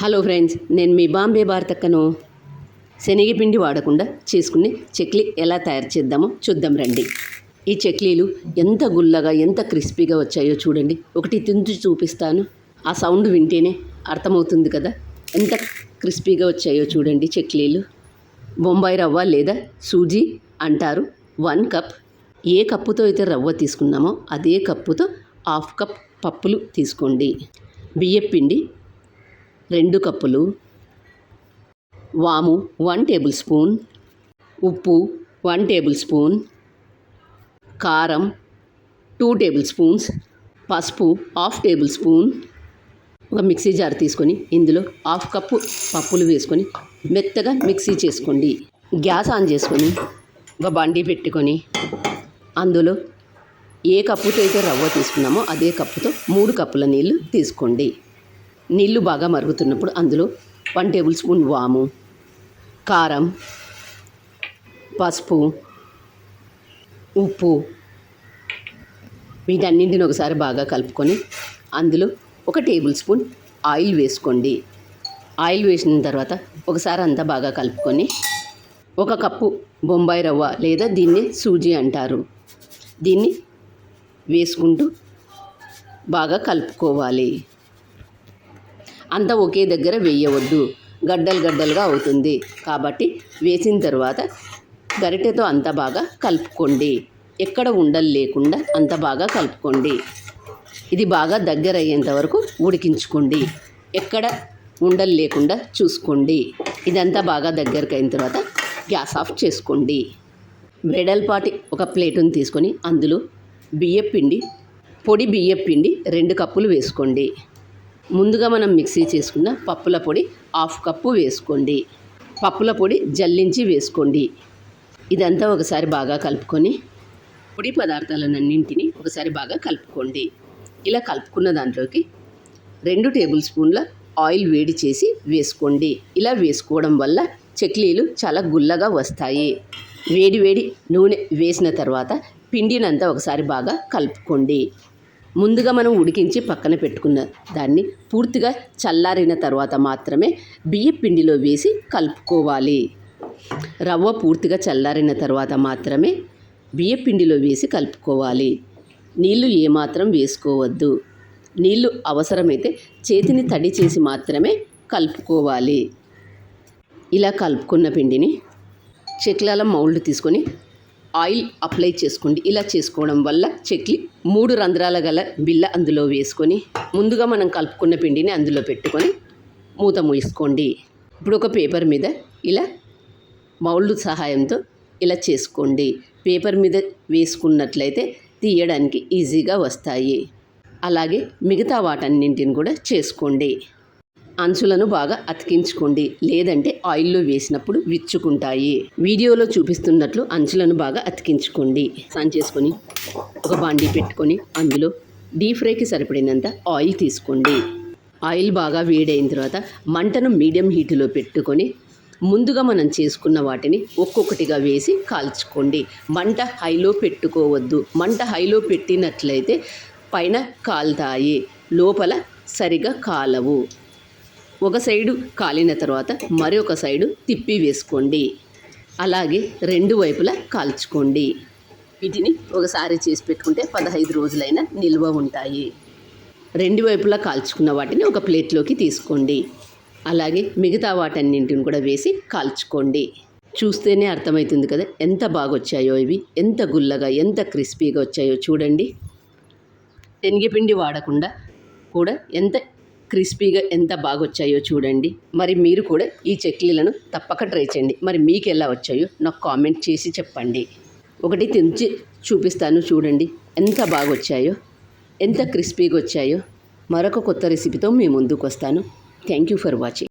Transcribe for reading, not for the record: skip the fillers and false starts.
Hello friends, నేను మీ బాంబే భారతక్కను. శనగపిండి వాడకుండా చేసుకునే చెక్లీ ఎలా తయారు చేద్దామో చూద్దాం రండి. ఈ చెక్లీలు ఎంత గుల్లగా ఎంత క్రిస్పీగా వచ్చాయో చూడండి. ఒకటి తింటూ చూపిస్తాను. ఆ సౌండ్ వింటేనే అర్థమవుతుంది కదా ఎంత క్రిస్పీగా వచ్చాయో చూడండి. చెక్లీలు బొంబాయి రవ్వ లేదా సూజీ అంటారు. 1 కప్. ఏ కప్పుతో అయితే రవ్వ తీసుకున్నామో అదే కప్పుతో 1/2 కప్ పప్పులు తీసుకోండి. బియ్యపిండి 2 కప్పులు, వాము 1 టేబుల్ స్పూన్, ఉప్పు 1 టేబుల్ స్పూన్, కారం 2 టేబుల్ స్పూన్స్, పసుపు 1/2 టేబుల్ స్పూన్. ఒక మిక్సీ జార్ తీసుకొని ఇందులో 1/2 కప్పు పప్పులు వేసుకొని మెత్తగా మిక్సీ చేసుకోండి. గ్యాస్ ఆన్ చేసుకొని ఒక బండి పెట్టుకొని అందులో ఏ కప్పుతో అయితే రవ్వ తీసుకున్నామో అదే కప్పుతో 3 కప్పుల నీళ్ళు తీసుకోండి. నీళ్ళు బాగా మరుగుతున్నప్పుడు అందులో 1 టేబుల్ స్పూన్ వాము, కారం, పసుపు, ఉప్పు వీటన్నింటిని ఒకసారి బాగా కలుపుకొని అందులో 1 టేబుల్ స్పూన్ ఆయిల్ వేసుకోండి. ఆయిల్ వేసిన తర్వాత ఒకసారి అంతా బాగా కలుపుకొని 1 కప్పు బొంబాయి రవ్వ లేదా దీన్ని సూజీ అంటారు, దీన్ని వేసుకుంటూ బాగా కలుపుకోవాలి. అంతా ఒకే దగ్గర వేయవద్దు, గడ్డలుగా అవుతుంది. కాబట్టి వేసిన తర్వాత గరిటెతో అంత బాగా కలుపుకోండి. ఎక్కడ ఉండలు లేకుండా అంత బాగా కలుపుకోండి. ఇది బాగా దగ్గర అయ్యేంత వరకు ఉడికించుకోండి. ఎక్కడ ఉండలు లేకుండా చూసుకోండి. ఇదంతా బాగా దగ్గరకు అయిన తర్వాత గ్యాస్ ఆఫ్ చేసుకోండి. వెడల్పాటి ఒక ప్లేటుని తీసుకొని అందులో పొడి బియ్యపిండి 2 కప్పులు వేసుకోండి. ముందుగా మనం మిక్సీ చేసుకున్న పప్పుల పొడి 1/2 కప్పు వేసుకోండి. పప్పుల పొడి జల్లించి వేసుకోండి. ఇదంతా ఒకసారి బాగా కలుపుకొని పొడి పదార్థాలన్నింటినీ ఒకసారి బాగా కలుపుకోండి. ఇలా కలుపుకున్న దాంట్లోకి 2 టేబుల్ స్పూన్ల ఆయిల్ వేడి చేసి వేసుకోండి. ఇలా వేసుకోవడం వల్ల చెక్లీలు చాలా గుల్లగా వస్తాయి. వేడి నూనె వేసిన తర్వాత పిండినంతా ఒకసారి బాగా కలుపుకోండి. ముందుగా మనం ఉడికించి పక్కన పెట్టుకున్న దాన్ని పూర్తిగా చల్లారిన తర్వాత మాత్రమే బియ్య పిండిలో వేసి కలుపుకోవాలి. రవ్వ పూర్తిగా చల్లారిన తర్వాత మాత్రమే బియ్య పిండిలో వేసి కలుపుకోవాలి. నీళ్లు ఏమాత్రం వేసుకోవద్దు. నీళ్లు అవసరమైతే చేతిని తడి చేసి మాత్రమే కలుపుకోవాలి. ఇలా కలుపుకున్న పిండిని చెక్లాల మౌల్డ్ తీసుకొని ఆయిల్ అప్లై చేసుకోండి. ఇలా చేసుకోవడం వల్ల చెక్లి 3 రంధ్రాల గల బిళ్ళ అందులో వేసుకొని ముందుగా మనం కలుపుకున్న పిండిని అందులో పెట్టుకొని మూత మూసుకోండి. ఇప్పుడు ఒక పేపర్ మీద ఇలా మౌల్డ్ సహాయంతో ఇలా చేసుకోండి. పేపర్ మీద వేసుకున్నట్లయితే తీయడానికి ఈజీగా వస్తాయి. అలాగే మిగతా వాటన్నింటిని కూడా చేసుకోండి. అంచులను బాగా అతికించుకోండి, లేదంటే ఆయిల్లో వేసినప్పుడు విచ్చుకుంటాయి. వీడియోలో చూపిస్తున్నట్లు అంచులను బాగా అతికించుకోండి. ఆన్ చేసుకొని ఒక బాండీ పెట్టుకొని అందులో డీప్ ఫ్రైకి సరిపడినంత ఆయిల్ తీసుకోండి. ఆయిల్ బాగా వేడైన తర్వాత మంటను మీడియం హీటులో పెట్టుకొని ముందుగా మనం చేసుకున్న వాటిని ఒక్కొక్కటిగా వేసి కాల్చుకోండి. మంట హైలో పెట్టుకోవద్దు. మంట హైలో పెట్టినట్లయితే పైన కాలుతాయి, లోపల సరిగా కాలవు. ఒక సైడు కాలిన తర్వాత మరొక సైడు తిప్పి వేసుకోండి. అలాగే 2 వైపులా కాల్చుకోండి. వీటిని ఒకసారి చేసి పెట్టుకుంటే 15 రోజులైనా నిల్వ ఉంటాయి. 2 వైపులా కాల్చుకున్న వాటిని ఒక ప్లేట్లోకి తీసుకోండి. అలాగే మిగతా వాటన్నింటిని కూడా వేసి కాల్చుకోండి. చూస్తేనే అర్థమవుతుంది కదా ఎంత బాగా వచ్చాయో ఇవి, ఎంత గుల్లగా ఎంత క్రిస్పీగా వచ్చాయో చూడండి. శనగపిండి వాడకుండా కూడా ఎంత క్రిస్పీగా ఎంత బాగా వచ్చాయో చూడండి. మరి మీరు కూడా ఈ చెక్లీలను తప్పక ట్రై చేయండి. మరి మీకు ఎలా వచ్చాయో నాకు కామెంట్ చేసి చెప్పండి. ఒకటి తెంచి చూపిస్తాను చూడండి ఎంత బాగా వచ్చాయో, ఎంత క్రిస్పీగా వచ్చాయో. మరొక కొత్త రెసిపీతో మీ ముందుకు వస్తాను. Thank you for watching.